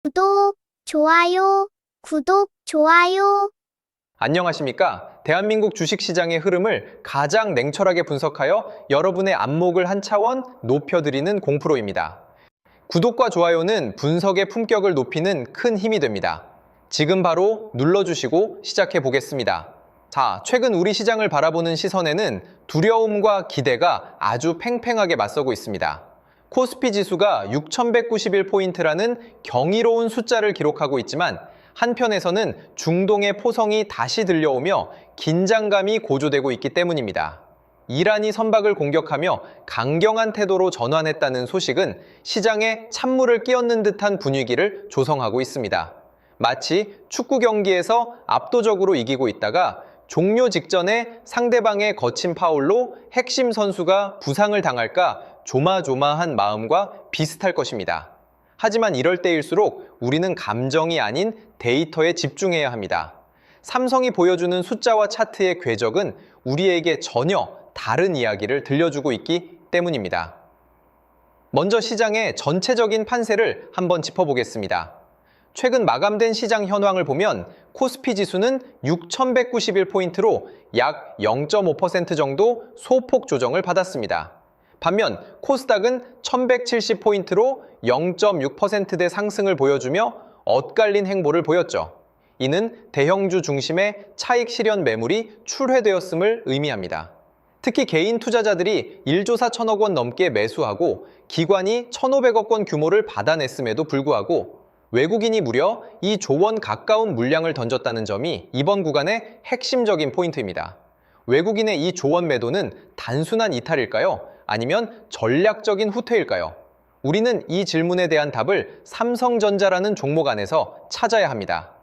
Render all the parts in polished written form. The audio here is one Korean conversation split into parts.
구독, 좋아요, 구독, 좋아요. 안녕하십니까? 대한민국 주식시장의 흐름을 가장 냉철하게 분석하여 여러분의 안목을 한 차원 높여드리는 공프로입니다. 구독과 좋아요는 분석의 품격을 높이는 큰 힘이 됩니다. 지금 바로 눌러주시고 시작해 보겠습니다. 자, 최근 우리 시장을 바라보는 시선에는 두려움과 기대가 아주 팽팽하게 맞서고 있습니다. 코스피 지수가 6,191포인트라는 경이로운 숫자를 기록하고 있지만 한편에서는 중동의 포성이 다시 들려오며 긴장감이 고조되고 있기 때문입니다. 이란이 선박을 공격하며 강경한 태도로 전환했다는 소식은 시장에 찬물을 끼얹는 듯한 분위기를 조성하고 있습니다. 마치 축구 경기에서 압도적으로 이기고 있다가 종료 직전에 상대방의 거친 파울로 핵심 선수가 부상을 당할까 조마조마한 마음과 비슷할 것입니다. 하지만 이럴 때일수록 우리는 감정이 아닌 데이터에 집중해야 합니다. 삼성이 보여주는 숫자와 차트의 궤적은 우리에게 전혀 다른 이야기를 들려주고 있기 때문입니다. 먼저 시장의 전체적인 판세를 한번 짚어보겠습니다. 최근 마감된 시장 현황을 보면 코스피 지수는 6,191포인트로 약 0.5% 정도 소폭 조정을 받았습니다. 반면 코스닥은 1,170포인트로 0.6%대 상승을 보여주며 엇갈린 행보를 보였죠. 이는 대형주 중심의 차익 실현 매물이 출회되었음을 의미합니다. 특히 개인 투자자들이 1조 4천억 원 넘게 매수하고 기관이 1,500억 원 규모를 받아냈음에도 불구하고 외국인이 무려 2조 원 가까운 물량을 던졌다는 점이 이번 구간의 핵심적인 포인트입니다. 외국인의 이 조원 매도는 단순한 이탈일까요? 아니면 전략적인 후퇴일까요? 우리는 이 질문에 대한 답을 삼성전자라는 종목 안에서 찾아야 합니다.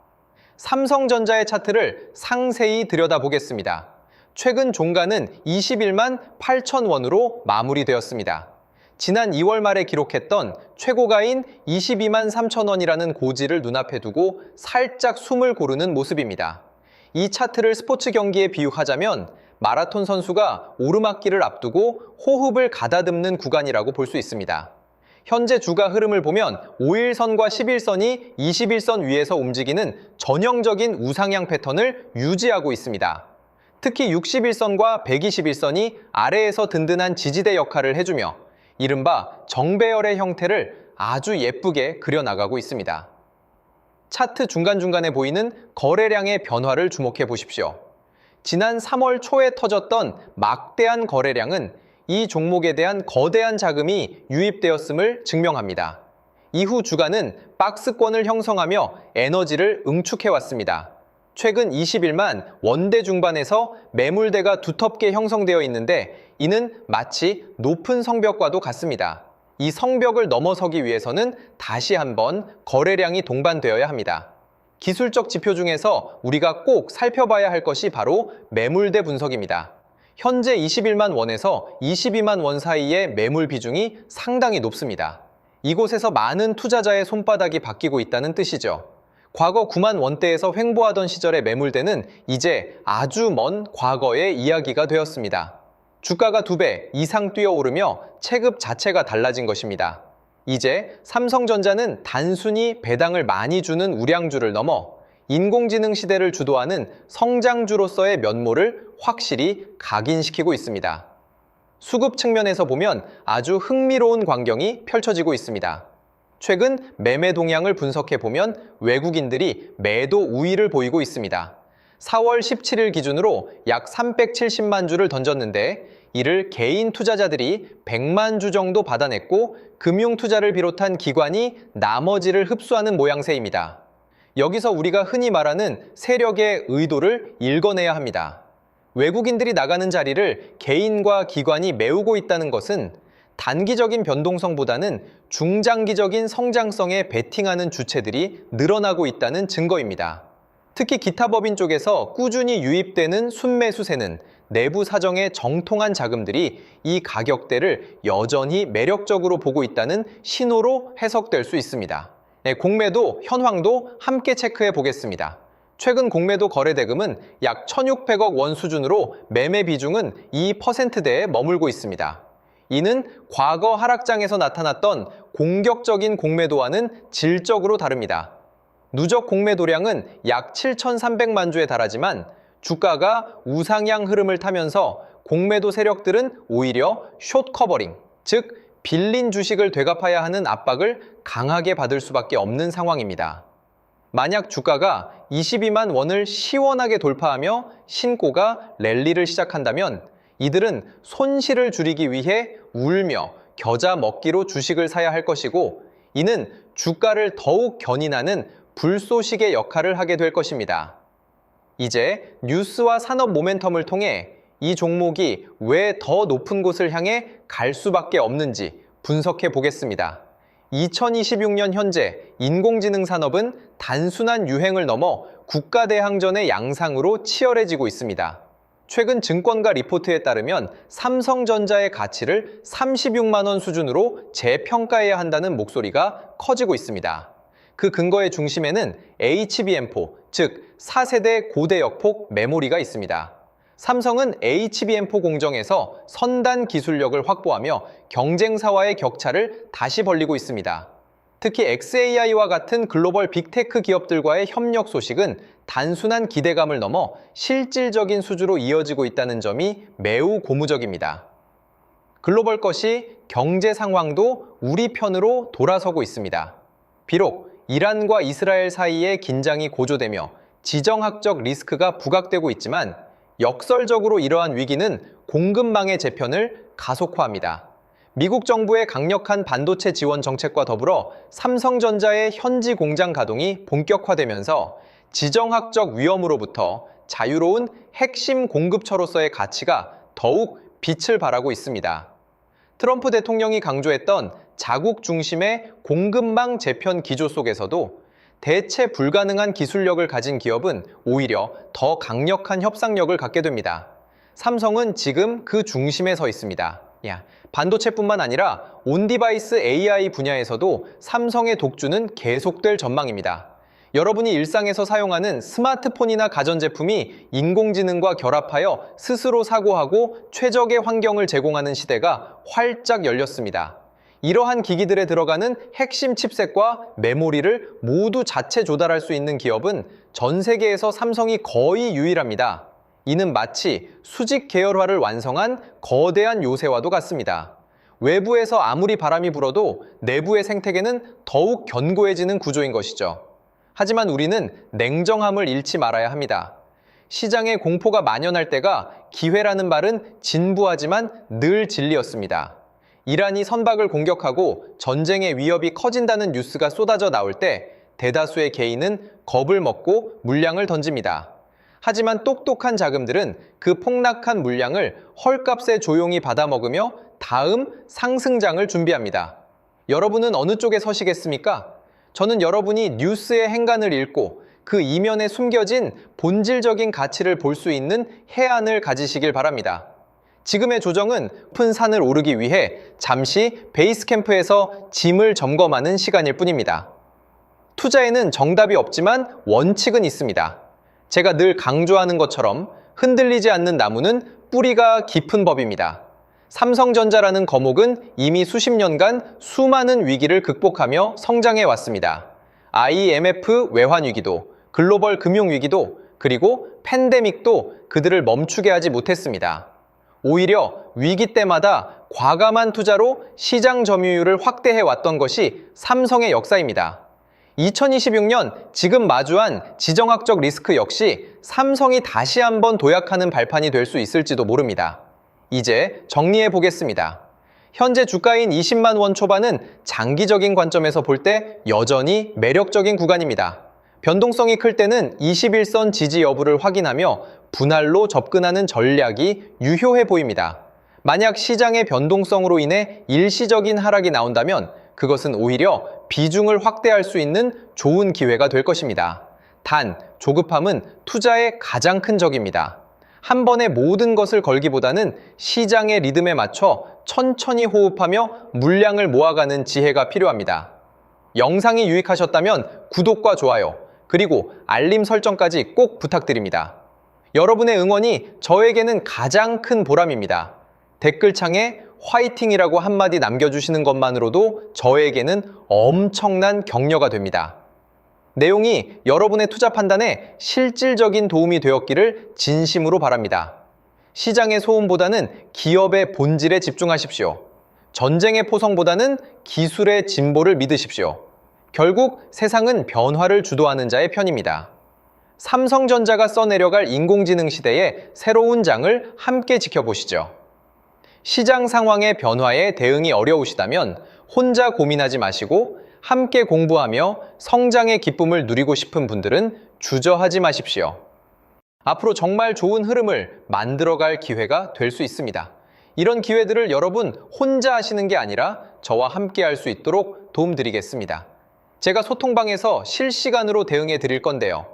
삼성전자의 차트를 상세히 들여다보겠습니다. 최근 종가는 21만 8천 원으로 마무리되었습니다. 지난 2월 말에 기록했던 최고가인 22만 3천 원이라는 고지를 눈앞에 두고 살짝 숨을 고르는 모습입니다. 이 차트를 스포츠 경기에 비유하자면 마라톤 선수가 오르막길을 앞두고 호흡을 가다듬는 구간이라고 볼 수 있습니다. 현재 주가 흐름을 보면 5일선과 11선이 21선 위에서 움직이는 전형적인 우상향 패턴을 유지하고 있습니다. 특히 61선과 121선이 아래에서 든든한 지지대 역할을 해주며 이른바 정배열의 형태를 아주 예쁘게 그려나가고 있습니다. 차트 중간중간에 보이는 거래량의 변화를 주목해 보십시오. 지난 3월 초에 터졌던 막대한 거래량은 이 종목에 대한 거대한 자금이 유입되었음을 증명합니다. 이후 주가는 박스권을 형성하며 에너지를 응축해왔습니다. 최근 20일만 원대 중반에서 매물대가 두텁게 형성되어 있는데 이는 마치 높은 성벽과도 같습니다. 이 성벽을 넘어서기 위해서는 다시 한번 거래량이 동반되어야 합니다. 기술적 지표 중에서 우리가 꼭 살펴봐야 할 것이 바로 매물대 분석입니다. 현재 21만 원에서 22만 원 사이의 매물 비중이 상당히 높습니다. 이곳에서 많은 투자자의 손바닥이 바뀌고 있다는 뜻이죠. 과거 9만 원대에서 횡보하던 시절의 매물대는 이제 아주 먼 과거의 이야기가 되었습니다. 주가가 2배 이상 뛰어오르며 체급 자체가 달라진 것입니다. 이제 삼성전자는 단순히 배당을 많이 주는 우량주를 넘어 인공지능 시대를 주도하는 성장주로서의 면모를 확실히 각인시키고 있습니다. 수급 측면에서 보면 아주 흥미로운 광경이 펼쳐지고 있습니다. 최근 매매 동향을 분석해 보면 외국인들이 매도 우위를 보이고 있습니다. 4월 17일 기준으로 약 370만 주를 던졌는데 이를 개인 투자자들이 100만 주 정도 받아냈고 금융투자를 비롯한 기관이 나머지를 흡수하는 모양새입니다. 여기서 우리가 흔히 말하는 세력의 의도를 읽어내야 합니다. 외국인들이 나가는 자리를 개인과 기관이 메우고 있다는 것은 단기적인 변동성보다는 중장기적인 성장성에 베팅하는 주체들이 늘어나고 있다는 증거입니다. 특히 기타 법인 쪽에서 꾸준히 유입되는 순매수세는 내부 사정의 정통한 자금들이 이 가격대를 여전히 매력적으로 보고 있다는 신호로 해석될 수 있습니다. 공매도, 현황도 함께 체크해 보겠습니다. 최근 공매도 거래대금은 약 1,600억 원 수준으로 매매 비중은 2%대에 머물고 있습니다. 이는 과거 하락장에서 나타났던 공격적인 공매도와는 질적으로 다릅니다. 누적 공매도량은 약 7,300만 주에 달하지만 주가가 우상향 흐름을 타면서 공매도 세력들은 오히려 숏 커버링, 즉 빌린 주식을 되갚아야 하는 압박을 강하게 받을 수밖에 없는 상황입니다. 만약 주가가 22만 원을 시원하게 돌파하며 신고가 랠리를 시작한다면 이들은 손실을 줄이기 위해 울며 겨자 먹기로 주식을 사야 할 것이고, 이는 주가를 더욱 견인하는 불쏘시개 역할을 하게 될 것입니다. 이제 뉴스와 산업 모멘텀을 통해 이 종목이 왜 더 높은 곳을 향해 갈 수밖에 없는지 분석해 보겠습니다. 2026년 현재 인공지능 산업은 단순한 유행을 넘어 국가대항전의 양상으로 치열해지고 있습니다. 최근 증권가 리포트에 따르면 삼성전자의 가치를 36만 원 수준으로 재평가해야 한다는 목소리가 커지고 있습니다. 그 근거의 중심에는 HBM4, 즉 4세대 고대역폭 메모리가 있습니다. 삼성은 HBM4 공정에서 선단 기술력을 확보하며 경쟁사와의 격차를 다시 벌리고 있습니다. 특히 xAI와 같은 글로벌 빅테크 기업들과의 협력 소식은 단순한 기대감을 넘어 실질적인 수주로 이어지고 있다는 점이 매우 고무적입니다. 글로벌 것이 경제 상황도 우리 편으로 돌아서고 있습니다. 비록 이란과 이스라엘 사이의 긴장이 고조되며 지정학적 리스크가 부각되고 있지만 역설적으로 이러한 위기는 공급망의 재편을 가속화합니다. 미국 정부의 강력한 반도체 지원 정책과 더불어 삼성전자의 현지 공장 가동이 본격화되면서 지정학적 위험으로부터 자유로운 핵심 공급처로서의 가치가 더욱 빛을 발하고 있습니다. 트럼프 대통령이 강조했던 자국 중심의 공급망 재편 기조 속에서도 대체 불가능한 기술력을 가진 기업은 오히려 더 강력한 협상력을 갖게 됩니다. 삼성은 지금 그 중심에 서 있습니다. 반도체뿐만 아니라 온디바이스 AI 분야에서도 삼성의 독주는 계속될 전망입니다. 여러분이 일상에서 사용하는 스마트폰이나 가전제품이 인공지능과 결합하여 스스로 사고하고 최적의 환경을 제공하는 시대가 활짝 열렸습니다. 이러한 기기들에 들어가는 핵심 칩셋과 메모리를 모두 자체 조달할 수 있는 기업은 전 세계에서 삼성이 거의 유일합니다. 이는 마치 수직 계열화를 완성한 거대한 요새와도 같습니다. 외부에서 아무리 바람이 불어도 내부의 생태계는 더욱 견고해지는 구조인 것이죠. 하지만 우리는 냉정함을 잃지 말아야 합니다. 시장에 공포가 만연할 때가 기회라는 말은 진부하지만 늘 진리였습니다. 이란이 선박을 공격하고 전쟁의 위협이 커진다는 뉴스가 쏟아져 나올 때 대다수의 개인은 겁을 먹고 물량을 던집니다. 하지만 똑똑한 자금들은 그 폭락한 물량을 헐값에 조용히 받아먹으며 다음 상승장을 준비합니다. 여러분은 어느 쪽에 서시겠습니까? 저는 여러분이 뉴스의 행간을 읽고 그 이면에 숨겨진 본질적인 가치를 볼 수 있는 해안을 가지시길 바랍니다. 지금의 조정은 높은 산을 오르기 위해 잠시 베이스 캠프에서 짐을 점검하는 시간일 뿐입니다. 투자에는 정답이 없지만 원칙은 있습니다. 제가 늘 강조하는 것처럼 흔들리지 않는 나무는 뿌리가 깊은 법입니다. 삼성전자라는 거목은 이미 수십 년간 수많은 위기를 극복하며 성장해 왔습니다. IMF 외환 위기도, 글로벌 금융 위기도, 그리고 팬데믹도 그들을 멈추게 하지 못했습니다. 오히려 위기 때마다 과감한 투자로 시장 점유율을 확대해 왔던 것이 삼성의 역사입니다. 2026년 지금 마주한 지정학적 리스크 역시 삼성이 다시 한번 도약하는 발판이 될 수 있을지도 모릅니다. 이제 정리해 보겠습니다. 현재 주가인 20만 원 초반은 장기적인 관점에서 볼 때 여전히 매력적인 구간입니다. 변동성이 클 때는 21선 지지 여부를 확인하며 분할로 접근하는 전략이 유효해 보입니다. 만약 시장의 변동성으로 인해 일시적인 하락이 나온다면 그것은 오히려 비중을 확대할 수 있는 좋은 기회가 될 것입니다. 단, 조급함은 투자의 가장 큰 적입니다. 한 번에 모든 것을 걸기보다는 시장의 리듬에 맞춰 천천히 호흡하며 물량을 모아가는 지혜가 필요합니다. 영상이 유익하셨다면 구독과 좋아요, 그리고 알림 설정까지 꼭 부탁드립니다. 여러분의 응원이 저에게는 가장 큰 보람입니다. 댓글창에 화이팅이라고 한마디 남겨주시는 것만으로도 저에게는 엄청난 격려가 됩니다. 내용이 여러분의 투자 판단에 실질적인 도움이 되었기를 진심으로 바랍니다. 시장의 소음보다는 기업의 본질에 집중하십시오. 전쟁의 포성보다는 기술의 진보를 믿으십시오. 결국 세상은 변화를 주도하는 자의 편입니다. 삼성전자가 써내려갈 인공지능 시대의 새로운 장을 함께 지켜보시죠. 시장 상황의 변화에 대응이 어려우시다면 혼자 고민하지 마시고 함께 공부하며 성장의 기쁨을 누리고 싶은 분들은 주저하지 마십시오. 앞으로 정말 좋은 흐름을 만들어갈 기회가 될 수 있습니다. 이런 기회들을 여러분 혼자 하시는 게 아니라 저와 함께 할 수 있도록 도움드리겠습니다. 제가 소통방에서 실시간으로 대응해 드릴 건데요.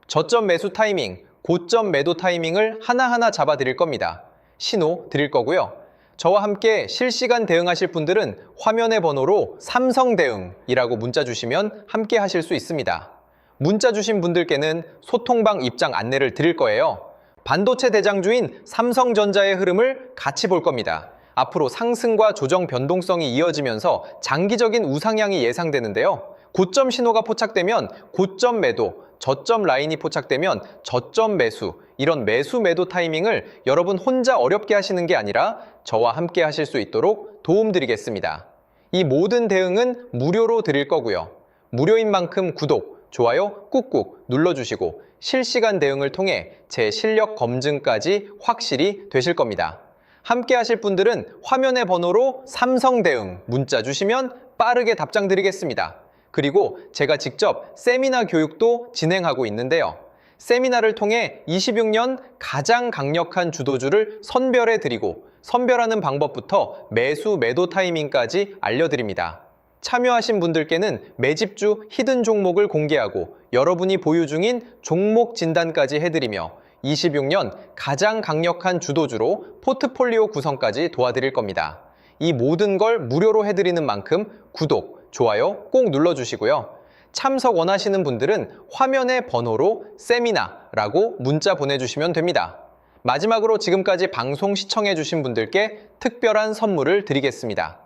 저점 매수 타이밍, 고점 매도 타이밍을 하나하나 잡아 드릴 겁니다. 신호 드릴 거고요. 저와 함께 실시간 대응하실 분들은 화면의 번호로 삼성대응이라고 문자 주시면 함께 하실 수 있습니다. 문자 주신 분들께는 소통방 입장 안내를 드릴 거예요. 반도체 대장주인 삼성전자의 흐름을 같이 볼 겁니다. 앞으로 상승과 조정 변동성이 이어지면서 장기적인 우상향이 예상되는데요. 고점 신호가 포착되면 고점 매도, 저점 라인이 포착되면 저점 매수, 이런 매수 매도 타이밍을 여러분 혼자 어렵게 하시는 게 아니라 저와 함께 하실 수 있도록 도움드리겠습니다. 이 모든 대응은 무료로 드릴 거고요. 무료인 만큼 구독, 좋아요 꾹꾹 눌러주시고 실시간 대응을 통해 제 실력 검증까지 확실히 되실 겁니다. 함께 하실 분들은 화면의 번호로 삼성대응 문자 주시면 빠르게 답장 드리겠습니다. 그리고 제가 직접 세미나 교육도 진행하고 있는데요. 세미나를 통해 26년 가장 강력한 주도주를 선별해 드리고 선별하는 방법부터 매수 매도 타이밍까지 알려드립니다. 참여하신 분들께는 매집주 히든 종목을 공개하고 여러분이 보유 중인 종목 진단까지 해드리며 26년 가장 강력한 주도주로 포트폴리오 구성까지 도와드릴 겁니다. 이 모든 걸 무료로 해드리는 만큼 구독, 좋아요 꼭 눌러주시고요. 참석 원하시는 분들은 화면의 번호로 세미나라고 문자 보내주시면 됩니다. 마지막으로 지금까지 방송 시청해주신 분들께 특별한 선물을 드리겠습니다.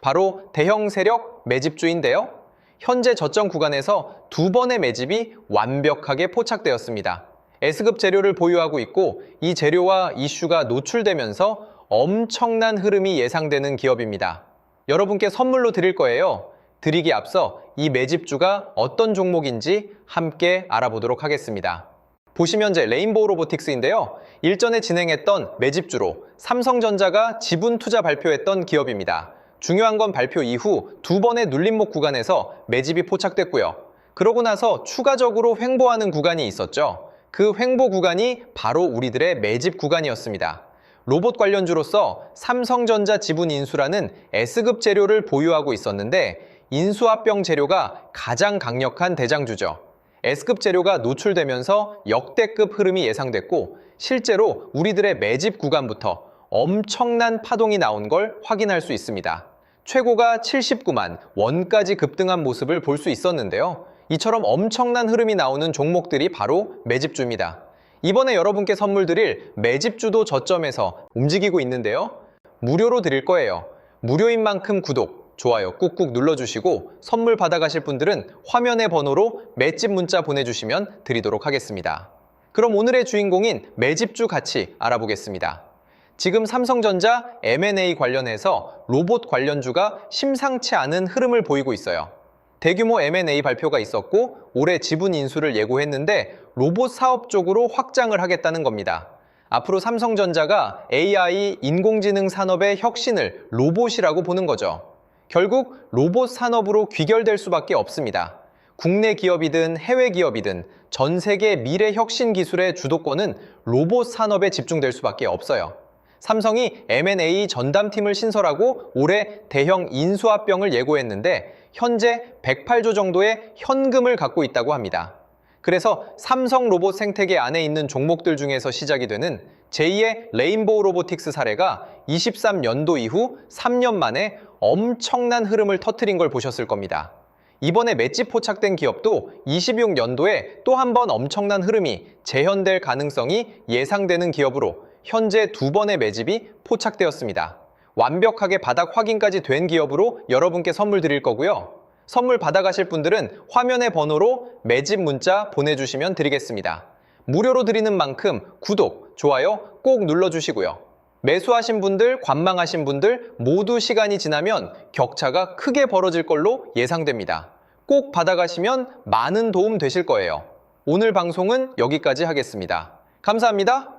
바로 대형 세력 매집주인데요. 현재 저점 구간에서 두 번의 매집이 완벽하게 포착되었습니다. S급 재료를 보유하고 있고 이 재료와 이슈가 노출되면서 엄청난 흐름이 예상되는 기업입니다. 여러분께 선물로 드릴 거예요. 드리기 앞서 이 매집주가 어떤 종목인지 함께 알아보도록 하겠습니다. 보시면 제 레인보우 로보틱스인데요. 일전에 진행했던 매집주로 삼성전자가 지분 투자 발표했던 기업입니다. 중요한 건 발표 이후 두 번의 눌림목 구간에서 매집이 포착됐고요. 그러고 나서 추가적으로 횡보하는 구간이 있었죠. 그 횡보 구간이 바로 우리들의 매집 구간이었습니다. 로봇 관련주로서 삼성전자 지분 인수라는 S급 재료를 보유하고 있었는데 인수합병 재료가 가장 강력한 대장주죠. S급 재료가 노출되면서 역대급 흐름이 예상됐고 실제로 우리들의 매집 구간부터 엄청난 파동이 나온 걸 확인할 수 있습니다. 최고가 79만 원까지 급등한 모습을 볼 수 있었는데요. 이처럼 엄청난 흐름이 나오는 종목들이 바로 매집주입니다. 이번에 여러분께 선물 드릴 매집주도 저점에서 움직이고 있는데요. 무료로 드릴 거예요. 무료인 만큼 구독, 좋아요 꾹꾹 눌러주시고 선물 받아가실 분들은 화면의 번호로 매집 문자 보내주시면 드리도록 하겠습니다. 그럼 오늘의 주인공인 매집주 같이 알아보겠습니다. 지금 삼성전자 M&A 관련해서 로봇 관련주가 심상치 않은 흐름을 보이고 있어요. 대규모 M&A 발표가 있었고 올해 지분 인수를 예고했는데 로봇 사업 쪽으로 확장을 하겠다는 겁니다. 앞으로 삼성전자가 AI, 인공지능 산업의 혁신을 로봇이라고 보는 거죠. 결국 로봇 산업으로 귀결될 수밖에 없습니다. 국내 기업이든 해외 기업이든 전 세계 미래 혁신 기술의 주도권은 로봇 산업에 집중될 수밖에 없어요. 삼성이 M&A 전담팀을 신설하고 올해 대형 인수합병을 예고했는데 현재 108조 정도의 현금을 갖고 있다고 합니다. 그래서 삼성 로봇 생태계 안에 있는 종목들 중에서 시작이 되는 제2의 레인보우 로보틱스 사례가 23년도 이후 3년 만에 엄청난 흐름을 터뜨린 걸 보셨을 겁니다. 이번에 맷집 포착된 기업도 26년도에 또 한 번 엄청난 흐름이 재현될 가능성이 예상되는 기업으로 현재 두 번의 매집이 포착되었습니다. 완벽하게 바닥 확인까지 된 기업으로 여러분께 선물 드릴 거고요. 선물 받아가실 분들은 화면의 번호로 매집 문자 보내주시면 드리겠습니다. 무료로 드리는 만큼 구독, 좋아요 꼭 눌러주시고요. 매수하신 분들, 관망하신 분들 모두 시간이 지나면 격차가 크게 벌어질 걸로 예상됩니다. 꼭 받아가시면 많은 도움 되실 거예요. 오늘 방송은 여기까지 하겠습니다. 감사합니다.